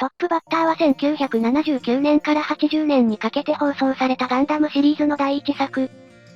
トップバッターは1979年から80年にかけて放送されたガンダムシリーズの第一作、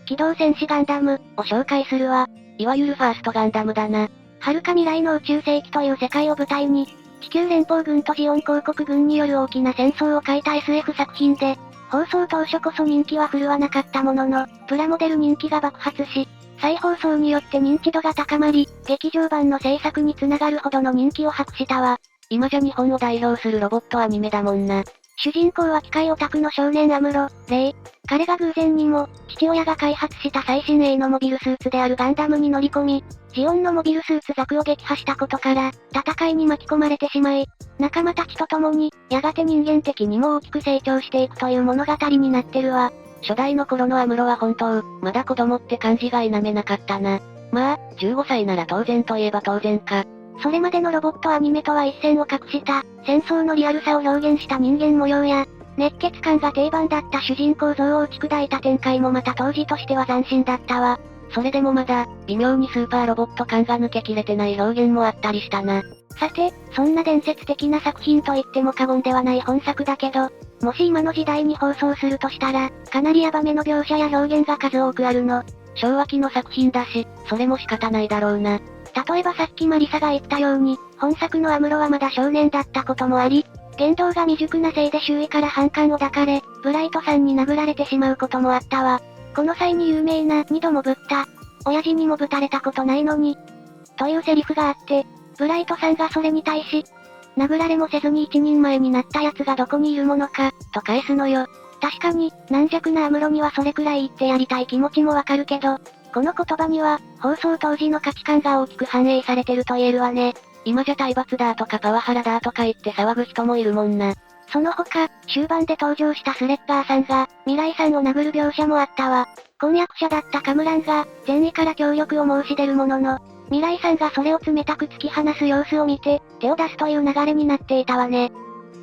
機動戦士ガンダムを紹介するわ。いわゆるファーストガンダムだな。遥か未来の宇宙世紀という世界を舞台に、地球連邦軍とジオン公国軍による大きな戦争を描いた SF 作品で、放送当初こそ人気は振るわなかったものの、プラモデル人気が爆発し、再放送によって認知度が高まり、劇場版の制作につながるほどの人気を博したわ。今じゃ日本を代表するロボットアニメだもんな。主人公は機械オタクの少年アムロ、レイ。彼が偶然にも、父親が開発した最新鋭のモビルスーツであるガンダムに乗り込み、ジオンのモビルスーツザクを撃破したことから、戦いに巻き込まれてしまい、仲間たちと共に、やがて人間的にも大きく成長していくという物語になってるわ。初代の頃のアムロは本当、まだ子供って感じが否めなかったな。まあ、15歳なら当然といえば当然か。それまでのロボットアニメとは一線を画した、戦争のリアルさを表現した人間模様や、熱血感が定番だった主人公像を打ち砕いた展開もまた当時としては斬新だったわ。それでもまだ、微妙にスーパーロボット感が抜けきれてない表現もあったりしたな。さて、そんな伝説的な作品と言っても過言ではない本作だけど、もし今の時代に放送するとしたら、かなりヤバめの描写や表現が数多くあるの。昭和期の作品だし、それも仕方ないだろうな。例えばさっきマリサが言ったように、本作のアムロはまだ少年だったこともあり、言動が未熟なせいで周囲から反感を抱かれ、ブライトさんに殴られてしまうこともあったわ。この際に有名な二度もぶった。親父にもぶたれたことないのに。というセリフがあって、ブライトさんがそれに対し、殴られもせずに一人前になった奴がどこにいるものか、と返すのよ。確かに、軟弱なアムロにはそれくらい言ってやりたい気持ちもわかるけど、この言葉には、放送当時の価値観が大きく反映されてると言えるわね。今じゃ体罰だとかパワハラだとか言って騒ぐ人もいるもんな。その他、終盤で登場したスレッガーさんが、未来さんを殴る描写もあったわ。婚約者だったカムランが、善意から協力を申し出るものの、未来さんがそれを冷たく突き放す様子を見て、手を出すという流れになっていたわね。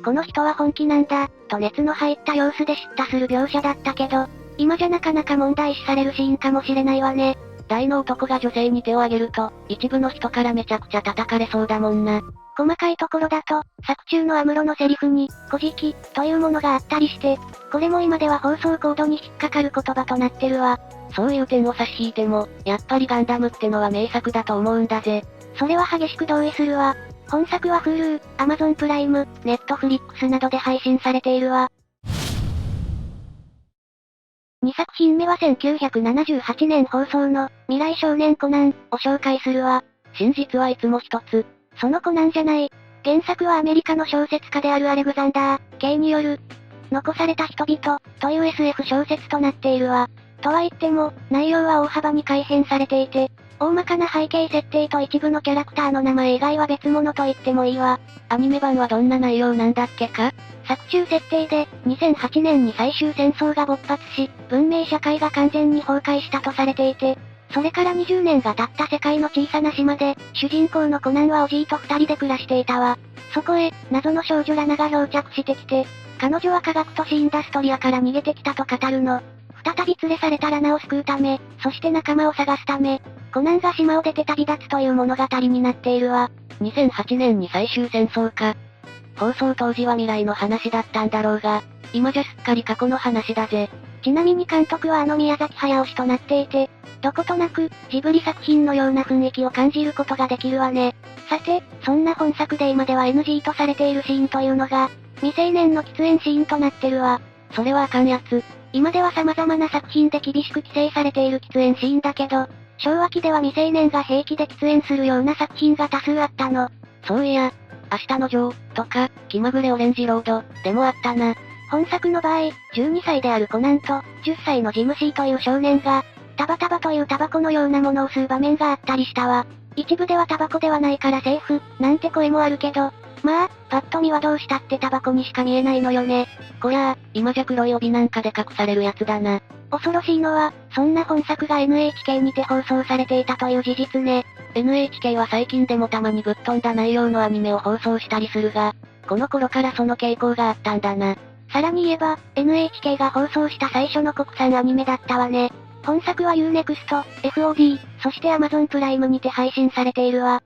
この人は本気なんだ、と熱の入った様子で叱咤する描写だったけど、今じゃなかなか問題視されるシーンかもしれないわね。大の男が女性に手を挙げると、一部の人からめちゃくちゃ叩かれそうだもんな。細かいところだと、作中のアムロのセリフに、古事記、というものがあったりして、これも今では放送コードに引っかかる言葉となってるわ。そういう点を差し引いても、やっぱりガンダムってのは名作だと思うんだぜ。それは激しく同意するわ。本作は Hulu、Amazon プライム、Netflix などで配信されているわ。2作品目は1978年放送の、未来少年コナンを紹介するわ。真実はいつも一つ。そのコナンじゃない。原作はアメリカの小説家であるアレグザンダー、K による、残された人々、という SF 小説となっているわ。とは言っても、内容は大幅に改変されていて、大まかな背景設定と一部のキャラクターの名前以外は別物と言ってもいいわ。アニメ版はどんな内容なんだっけか？作中設定で、2008年に最終戦争が勃発し、文明社会が完全に崩壊したとされていて、それから20年が経った世界の小さな島で、主人公のコナンはおじいと二人で暮らしていたわ。そこへ、謎の少女ラナが漂着してきて、彼女は科学都市インダストリアから逃げてきたと語るの。再び連れされたラナを救うため、そして仲間を探すため、コナンが島を出て旅立つという物語になっているわ。2008年に最終戦争か。放送当時は未来の話だったんだろうが、今じゃすっかり過去の話だぜ。ちなみに監督は宮崎駿氏となっていて、どことなく、ジブリ作品のような雰囲気を感じることができるわね。さて、そんな本作で今では NG とされているシーンというのが、未成年の喫煙シーンとなってるわ。それはあかんやつ。今では様々な作品で厳しく規制されている喫煙シーンだけど、昭和期では未成年が平気で喫煙するような作品が多数あったの。そういや、明日のジョー、とか、気まぐれオレンジロード、でもあったな。本作の場合、12歳であるコナンと、10歳のジムシーという少年が、タバタバというタバコのようなものを吸う場面があったりしたわ。一部ではタバコではないからセーフ、なんて声もあるけど、まあ、パッと見はどうしたってタバコにしか見えないのよね。こりゃあ、今じゃ黒い帯なんかで隠されるやつだな。恐ろしいのは、そんな本作が NHK にて放送されていたという事実ね。NHK は最近でもたまにぶっ飛んだ内容のアニメを放送したりするが、この頃からその傾向があったんだな。さらに言えば、NHK が放送した最初の国産アニメだったわね。本作は Unext、FOD、そして Amazon プライムにて配信されているわ。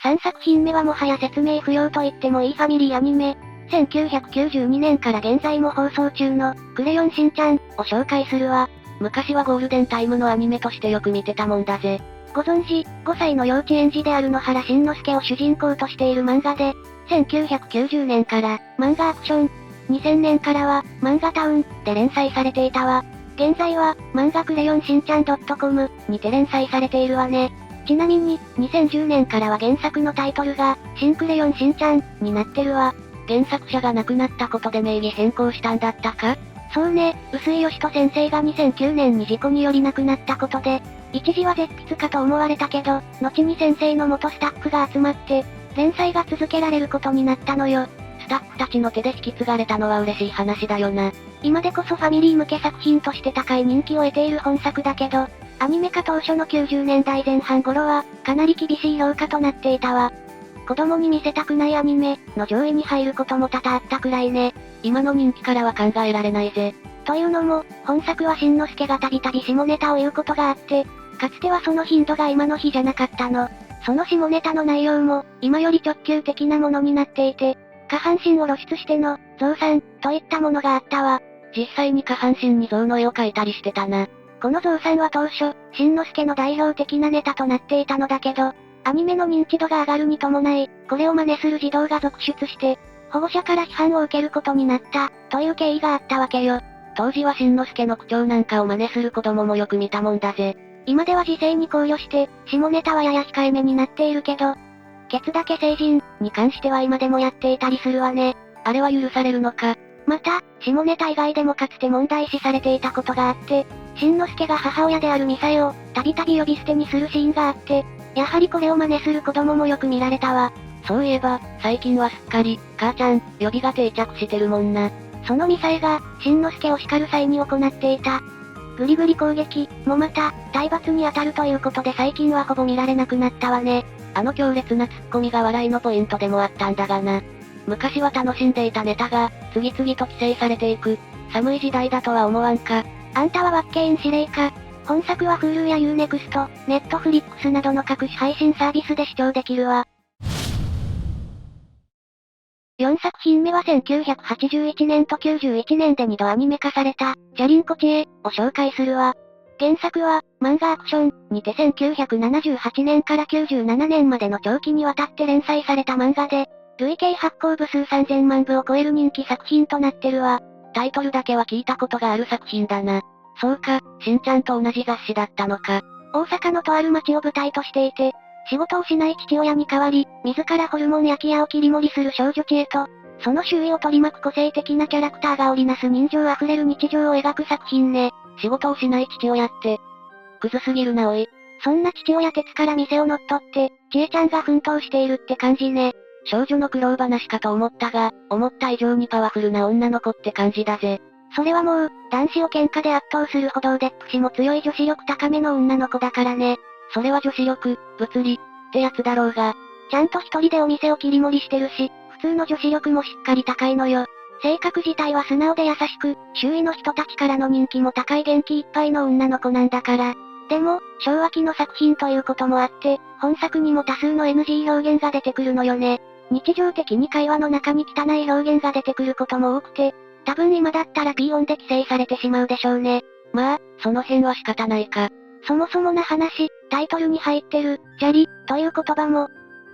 3作品目はもはや説明不要と言ってもいいファミリーアニメ。1992年から現在も放送中の、クレヨンしんちゃんを紹介するわ。昔はゴールデンタイムのアニメとしてよく見てたもんだぜ。ご存知、5歳の幼稚園児である野原しんのすけを主人公としている漫画で、1990年から、漫画アクション、2000年からは、漫画タウンで連載されていたわ。現在は、漫画クレヨンしんちゃん .com にて連載されているわね。ちなみに、2010年からは原作のタイトルが、新クレヨンしんちゃんになってるわ。原作者が亡くなったことで名義変更したんだったか？そうね、臼井義人先生が2009年に事故により亡くなったことで、一時は絶筆かと思われたけど、後に先生の元スタッフが集まって、連載が続けられることになったのよ。スタッフたちの手で引き継がれたのは嬉しい話だよな。今でこそファミリー向け作品として高い人気を得ている本作だけど、アニメ化当初の90年代前半頃は、かなり厳しい評価となっていたわ。子供に見せたくないアニメの上位に入ることも多々あったくらいね。今の人気からは考えられないぜ。というのも、本作はしんのすけがたびたび下ネタを言うことがあって、かつてはその頻度が今の日じゃなかったの。その下ネタの内容も、今より直球的なものになっていて、下半身を露出しての、増産、といったものがあったわ。実際に下半身に象の絵を描いたりしてたな。この増産は当初、しんのすけの代表的なネタとなっていたのだけど、アニメの認知度が上がるに伴い、これを真似する児童が続出して、保護者から批判を受けることになった、という経緯があったわけよ。当時はしんのすけの口調なんかを真似する子供もよく見たもんだぜ。今では時勢に考慮して、下ネタはやや控えめになっているけど、ケツだけ成人に関しては今でもやっていたりするわね。あれは許されるのか？また、下ネタ以外でもかつて問題視されていたことがあって、しんのすけが母親であるミサエを、たびたび呼び捨てにするシーンがあって、やはりこれを真似する子供もよく見られたわ。そういえば、最近はすっかり、母ちゃん、呼びが定着してるもんな。そのミサエが、しんのすけを叱る際に行っていた、グリグリ攻撃もまた、体罰に当たるということで最近はほぼ見られなくなったわね。あの強烈なツッコミが笑いのポイントでもあったんだがな。昔は楽しんでいたネタが、次々と規制されていく、寒い時代だとは思わんか。あんたはワッケーン司令か。本作は Hulu や Unext、Netflix などの各種配信サービスで視聴できるわ。4作品目は1981年と91年で2度アニメ化された、ジャリンコ知恵を紹介するわ。原作は、漫画アクションにて1978年から97年までの長期にわたって連載された漫画で、累計発行部数3000万部を超える人気作品となってるわ。タイトルだけは聞いたことがある作品だな。そうか、しんちゃんと同じ雑誌だったのか。大阪のとある町を舞台としていて、仕事をしない父親に代わり、自らホルモン焼き屋を切り盛りする少女知恵と、その周囲を取り巻く個性的なキャラクターが織りなす人情あふれる日常を描く作品ね。仕事をしない父親って、クズすぎるなおい。そんな父親鉄から店を乗っ取って、知恵ちゃんが奮闘しているって感じね。少女の苦労話かと思ったが、思った以上にパワフルな女の子って感じだぜ。それはもう、男子を喧嘩で圧倒するほど腕っぷしも強い女子力高めの女の子だからね。それは女子力、物理、ってやつだろうが。ちゃんと一人でお店を切り盛りしてるし、普通の女子力もしっかり高いのよ。性格自体は素直で優しく、周囲の人たちからの人気も高い元気いっぱいの女の子なんだから。でも、昭和期の作品ということもあって、本作にも多数の NG 表現が出てくるのよね。日常的に会話の中に汚い表現が出てくることも多くて、多分今だったら P 音で規制されてしまうでしょうね。まあ、その辺は仕方ないか。そもそもな話、タイトルに入ってる、ジャリ、という言葉も、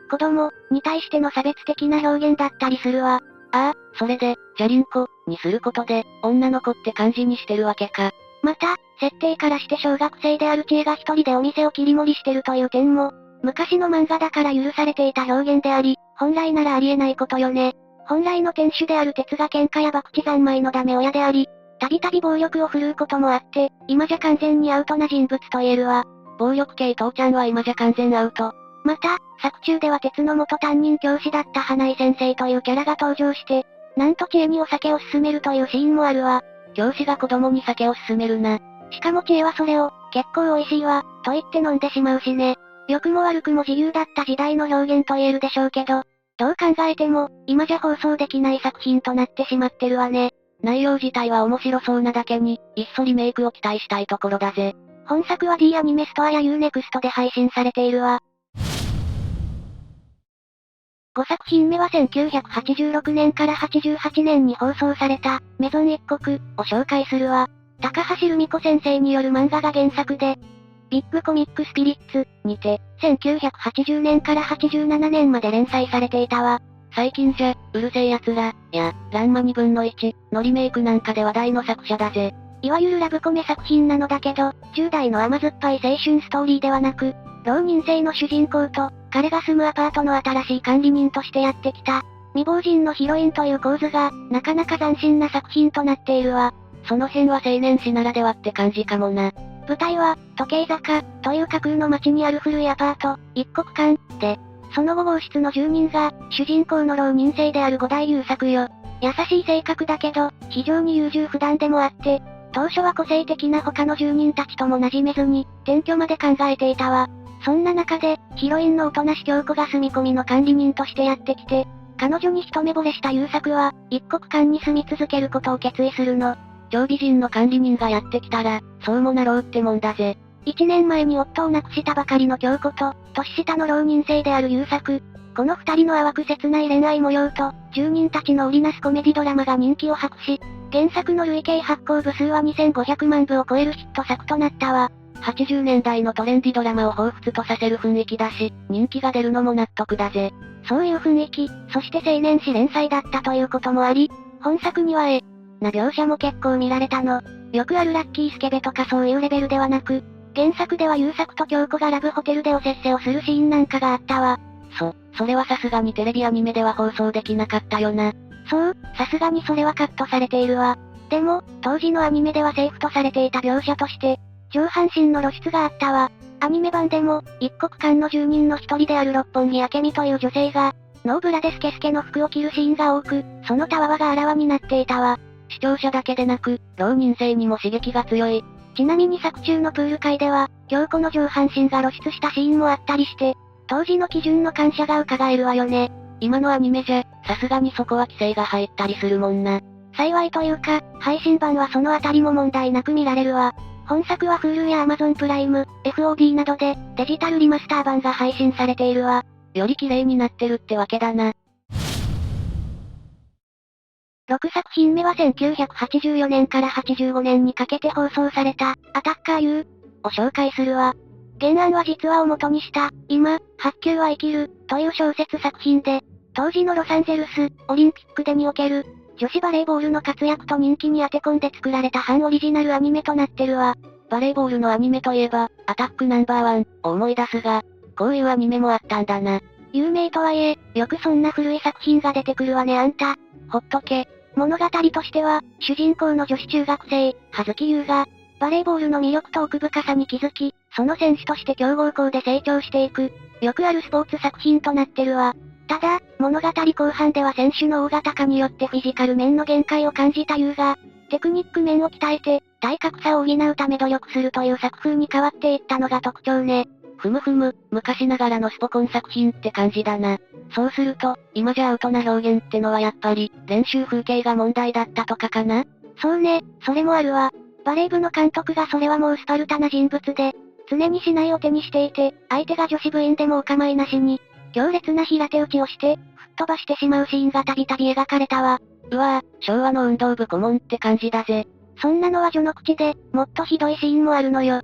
子供に対しての差別的な表現だったりするわ。ああ、それで、ジャリンコにすることで、女の子って感じにしてるわけか。また、設定からして小学生である知恵が一人でお店を切り盛りしてるという点も、昔の漫画だから許されていた表現であり、本来ならありえないことよね。本来の店主である鉄が喧嘩や博打三昧のダメ親であり、たびたび暴力を振るうこともあって、今じゃ完全にアウトな人物と言えるわ。暴力系父ちゃんは今じゃ完全アウト。また、作中では鉄の元担任教師だった花井先生というキャラが登場して、なんと知恵にお酒を勧めるというシーンもあるわ。教師が子供に酒を勧めるな。しかも知恵はそれを、結構美味しいわ、と言って飲んでしまうしね。良くも悪くも自由だった時代の表現と言えるでしょうけど、どう考えても、今じゃ放送できない作品となってしまってるわね。内容自体は面白そうなだけに、いっそリメイクを期待したいところだぜ。本作は D アニメストアや Unext で配信されているわ。5作品目は1986年から88年に放送された、メゾン一国を紹介するわ。高橋留美子先生による漫画が原作で、ビッグコミックスピリッツにて、1980年から87年まで連載されていたわ。最近じゃ、うるせえ奴ら、や、ランマ2分の1のリメイクなんかで話題の作者だぜ。いわゆるラブコメ作品なのだけど、10代の甘酸っぱい青春ストーリーではなく、浪人生の主人公と、彼が住むアパートの新しい管理人としてやってきた、未亡人のヒロインという構図が、なかなか斬新な作品となっているわ。その辺は青年誌ならではって感じかもな。舞台は、時計坂、という架空の街にある古いアパート、一国館、で、その後号室の住人が、主人公の浪人生である五代優作よ。優しい性格だけど、非常に優柔不断でもあって、当初は個性的な他の住人たちとも馴染めずに、転居まで考えていたわ。そんな中で、ヒロインのおとなし京子が住み込みの管理人としてやってきて、彼女に一目惚れした優作は、一国館に住み続けることを決意するの。超美人の管理人がやってきたら、そうもなろうってもんだぜ。1年前に夫を亡くしたばかりの京子と、年下の浪人生である優作。この二人の淡く切ない恋愛模様と、住人たちの織りなすコメディドラマが人気を博し、原作の累計発行部数は2500万部を超えるヒット作となったわ。80年代のトレンディドラマを彷彿とさせる雰囲気だし、人気が出るのも納得だぜ。そういう雰囲気、そして青年誌連載だったということもあり、本作にはな描写も結構見られたの。よくあるラッキースケベとかそういうレベルではなく、原作では優作と京子がラブホテルでおせっせをするシーンなんかがあったわ。それはさすがにテレビアニメでは放送できなかったよな。そう、さすがにそれはカットされているわ。でも、当時のアニメではセーフとされていた描写として、上半身の露出があったわ。アニメ版でも、一国間の住人の一人である六本木明美という女性が、ノーブラでスケスケの服を着るシーンが多く、そのたわわがあらわになっていたわ。視聴者だけでなく、浪人生にも刺激が強い。ちなみに作中のプール会では、京子の上半身が露出したシーンもあったりして、当時の基準の感謝が伺えるわよね。今のアニメじゃ、さすがにそこは規制が入ったりするもんな。幸いというか、配信版はそのあたりも問題なく見られるわ。本作は Hulu や Amazon プライム、FOD などで、デジタルリマスター版が配信されているわ。より綺麗になってるってわけだな。6作品目は1984年から85年にかけて放送された、アタッカー U を紹介するわ。原案は実話を元にした、今、白球は生きる、という小説作品で、当時のロサンゼルス、オリンピックでにおける、女子バレーボールの活躍と人気に当て込んで作られた反オリジナルアニメとなってるわ。バレーボールのアニメといえば、アタックナンバー1を思い出すが、こういうアニメもあったんだな。有名とはいえ、よくそんな古い作品が出てくるわねあんた。ほっとけ。物語としては、主人公の女子中学生、葉月優が、バレーボールの魅力と奥深さに気づき、その選手として強豪校で成長していく、よくあるスポーツ作品となってるわ。ただ、物語後半では選手の大型化によってフィジカル面の限界を感じた優が、テクニック面を鍛えて、体格差を補うため努力するという作風に変わっていったのが特徴ね。ふむふむ、昔ながらのスポコン作品って感じだな。そうすると、今じゃアウトな表現ってのはやっぱり、練習風景が問題だったとかかな？そうね、それもあるわ。バレー部の監督がそれはもうスパルタな人物で、常に竹刀を手にしていて、相手が女子部員でもお構いなしに、強烈な平手打ちをして、吹っ飛ばしてしまうシーンがたびたび描かれたわ。うわぁ、昭和の運動部顧問って感じだぜ。そんなのは序の口で、もっとひどいシーンもあるのよ。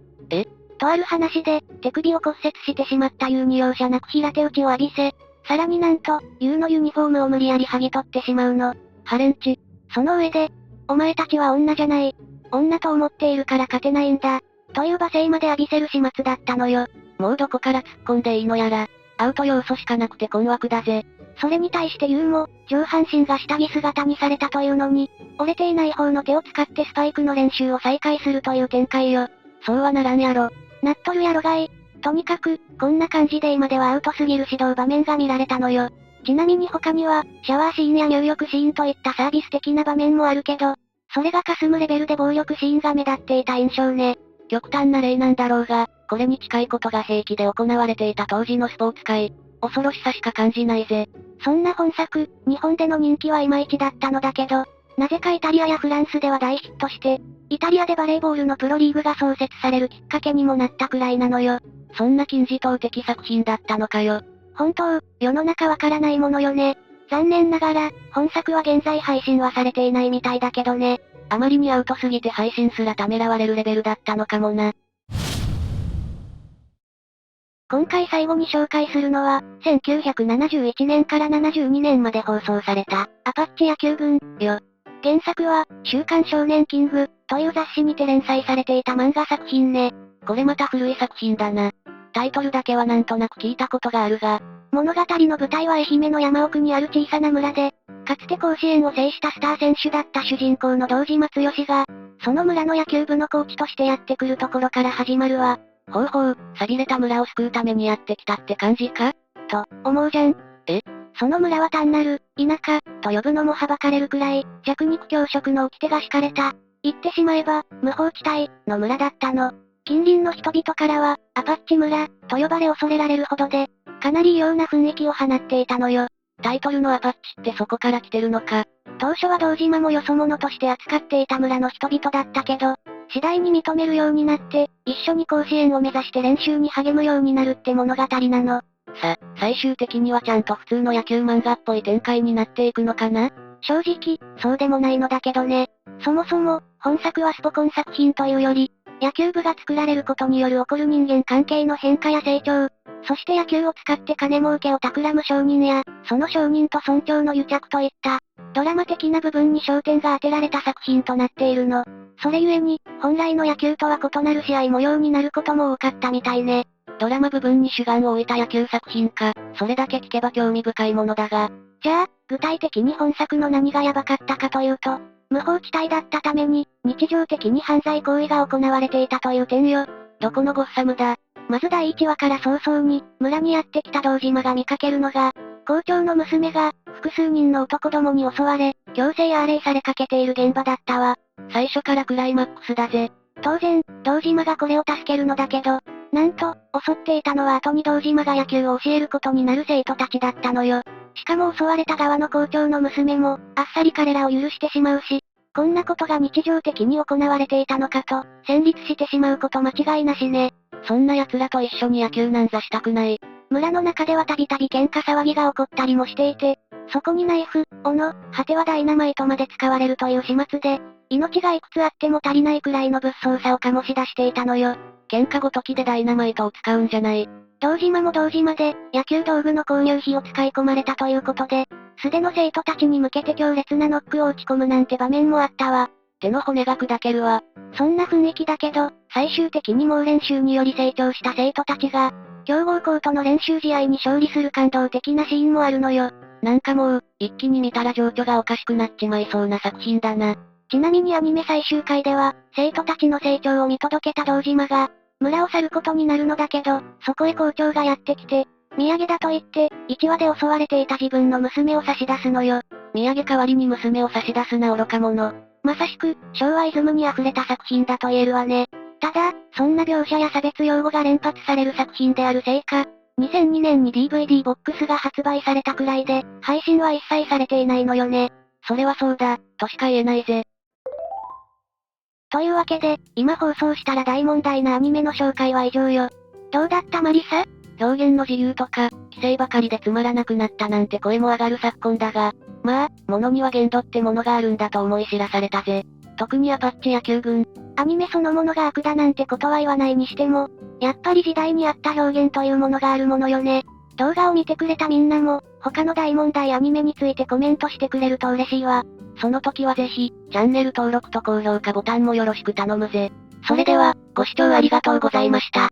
とある話で、手首を骨折してしまった優に容赦なく平手打ちを浴びせ、さらになんと、優のユニフォームを無理やり剥ぎ取ってしまうの。ハレンチ。その上で、お前たちは女じゃない。女と思っているから勝てないんだ。という罵声まで浴びせる始末だったのよ。もうどこから突っ込んでいいのやら、アウト要素しかなくて困惑だぜ。それに対して優も、上半身が下着姿にされたというのに、折れていない方の手を使ってスパイクの練習を再開するという展開よ。そうはならんやろ。なっとるやろがい。とにかく、こんな感じで今ではアウトすぎる指導場面が見られたのよ。ちなみに他には、シャワーシーンや入浴シーンといったサービス的な場面もあるけど、それが霞むレベルで暴力シーンが目立っていた印象ね。極端な例なんだろうが、これに近いことが平気で行われていた当時のスポーツ界。恐ろしさしか感じないぜ。そんな本作、日本での人気はいまいちだったのだけど、なぜかイタリアやフランスでは大ヒットして、イタリアでバレーボールのプロリーグが創設されるきっかけにもなったくらいなのよ。そんな金字塔的作品だったのかよ。本当、世の中わからないものよね。残念ながら、本作は現在配信はされていないみたいだけどね。あまりにアウトすぎて配信すらためらわれるレベルだったのかもな。今回最後に紹介するのは、1971年から72年まで放送された、アパッチ野球軍、よ。原作は、週刊少年キング、という雑誌にて連載されていた漫画作品ね。これまた古い作品だな。タイトルだけはなんとなく聞いたことがあるが、物語の舞台は愛媛の山奥にある小さな村で、かつて甲子園を制したスター選手だった主人公の堂島剛が、その村の野球部のコーチとしてやってくるところから始まるわ。ほうほう、寂れた村を救うためにやってきたって感じか？と、思うじゃん。その村は単なる、田舎、と呼ぶのもはばかれるくらい、弱肉強食の掟が敷かれた。言ってしまえば、無法地帯、の村だったの。近隣の人々からは、アパッチ村、と呼ばれ恐れられるほどで、かなり異様な雰囲気を放っていたのよ。タイトルのアパッチってそこから来てるのか。当初は堂島もよそ者として扱っていた村の人々だったけど、次第に認めるようになって、一緒に甲子園を目指して練習に励むようになるって物語なの。最終的にはちゃんと普通の野球漫画っぽい展開になっていくのかな？正直、そうでもないのだけどね。そもそも、本作はスポコン作品というより、野球部が作られることによる起こる人間関係の変化や成長、そして野球を使って金儲けを企む商人や、その商人と村長の癒着といった、ドラマ的な部分に焦点が当てられた作品となっているの。それゆえに、本来の野球とは異なる試合模様になることも多かったみたいね。ドラマ部分に主眼を置いた野球作品か、それだけ聞けば興味深いものだが。じゃあ、具体的に本作の何がヤバかったかというと、無法地帯だったために、日常的に犯罪行為が行われていたという点よ。どこのゴッサムだ？まず第1話から早々に、村にやってきた堂島が見かけるのが、校長の娘が、複数人の男どもに襲われ、強制や冷されかけている現場だったわ。最初からクライマックスだぜ。当然、堂島がこれを助けるのだけど、なんと、襲っていたのは後に堂島が野球を教えることになる生徒たちだったのよ。しかも襲われた側の校長の娘も、あっさり彼らを許してしまうし、こんなことが日常的に行われていたのかと、戦慄してしまうこと間違いなしね。そんな奴らと一緒に野球なんざしたくない。村の中ではたびたび喧嘩騒ぎが起こったりもしていて、そこにナイフ、斧、果てはダイナマイトまで使われるという始末で、命がいくつあっても足りないくらいの物騒さを醸し出していたのよ。喧嘩ごときでダイナマイトを使うんじゃない。堂島も堂島で、野球道具の購入費を使い込まれたということで、素手の生徒たちに向けて強烈なノックを打ち込むなんて場面もあったわ。手の骨が砕けるわ。そんな雰囲気だけど、最終的に猛練習により成長した生徒たちが、強豪校との練習試合に勝利する感動的なシーンもあるのよ。なんかもう、一気に見たら情緒がおかしくなっちまいそうな作品だな。ちなみにアニメ最終回では、生徒たちの成長を見届けた堂島が、村を去ることになるのだけど、そこへ校長がやってきて、土産だと言って、1話で襲われていた自分の娘を差し出すのよ。土産代わりに娘を差し出すな愚か者。まさしく、昭和イズムに溢れた作品だと言えるわね。ただ、そんな描写や差別用語が連発される作品であるせいか、2002年に DVD ボックスが発売されたくらいで、配信は一切されていないのよね。それはそうだ、としか言えないぜ。というわけで、今放送したら大問題なアニメの紹介は以上よ。どうだったマリサ？表現の自由とか、規制ばかりでつまらなくなったなんて声も上がる昨今だが、まあ、物には限度ってものがあるんだと思い知らされたぜ。特にアパッチ野球軍。アニメそのものが悪だなんてことは言わないにしても、やっぱり時代に合った表現というものがあるものよね。動画を見てくれたみんなも、他の大問題アニメについてコメントしてくれると嬉しいわ。その時はぜひ、チャンネル登録と高評価ボタンもよろしく頼むぜ。それでは、ご視聴ありがとうございました。